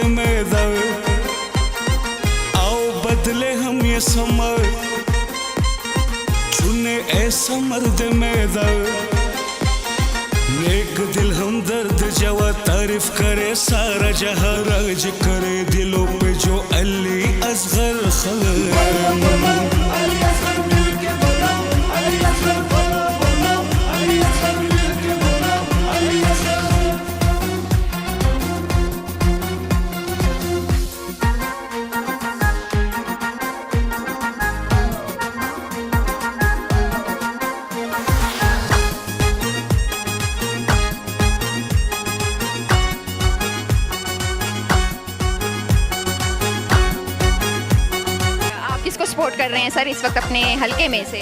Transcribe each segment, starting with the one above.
में दर्द, आओ बदले हम ये समर, चुने ऐसा मर्द में दर्द, नेक दिल हम दर्द जवा, तारीफ करे सारा जहां, राज करे दिलों पे जो अली असगर खल। किसको सपोर्ट कर रहे हैं सर इस वक्त अपने हलके में से?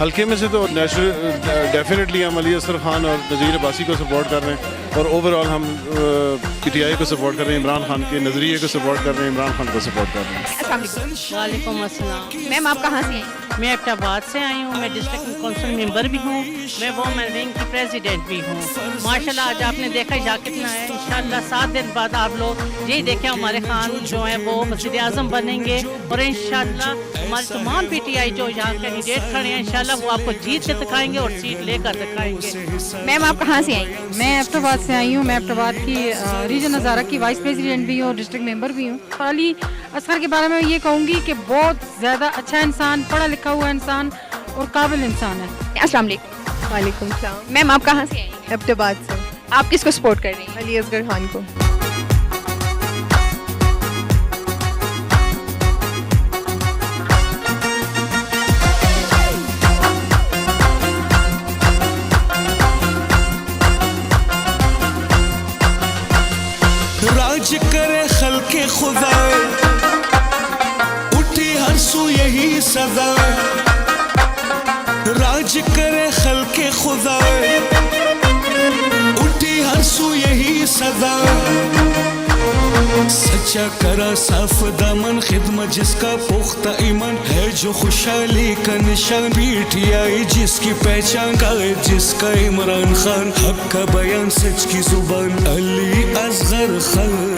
हल्के में से तो नेशनल डेफिनेटली हम अली असगर खान और नज़ीर अब्बासी को सपोर्ट कर रहे हैं, और ओवरऑल हम पीटीआई को सपोर्ट कर रहे हैं, इमरान खान के नज़रिए को सपोर्ट कर रहे हैं, इमरान खान को सपोर्ट कर रहे हैं। वालेकुम अस्सलाम। मैम आप कहाँ से हैं? मैं एबटाबाद से आई हूँ, मैं डिस्ट्रिक्ट काउंसिल मेंबर भी हूँ, मैं वोमेन विंग की प्रेसिडेंट भी हूँ। माशाल्लाह आज आपने देखा यहाँ कितना है, इंशाल्लाह 7 दिन बाद आप लोग यही देखें हमारे खान जो है वो वज़ीर आज़म बनेंगे, और इंशाल्लाह हमारे तमाम पीटीआई जो यहाँ कैंडिडेट खड़े हैं इंशाल्लाह वो आपको जीत के दिखाएंगे और सीट लेकर दिखाएंगे। मैम आप कहाँ से आई? मैं एबटाबाद से आई हूँ। मैं एबटाबाद की रीजन हज़ारा की वाइस प्रेसिडेंट भी हूँ और डिस्ट्रिक्ट मेंबर भी हूँ। अली असगर के बारे में ये कहूँगी कि बहुत ज़्यादा अच्छा इंसान, पढ़ा लिखा हुआ इंसान और काबिल इंसान है। अस्सलाम वालेकुम। वालेकुम सलाम। मैम आप कहाँ से आई? एबटाबाद से। आप किसको सपोर्ट कर रही हैं? अली असगर खान को। राज करे खल्के खुदा, उठी हर सू यही सदा, राज करे खल्के खुदा, उठी हर सू यही सदा, सच्चा करा साफ दामन, खिदमत जिसका पुख्ता ईमान है, जो खुशहाली का निशान, पीटीआई जिसकी पहचान का है, जिसका इमरान खान, हक का बयान सच की जुबान, अली असगर खान।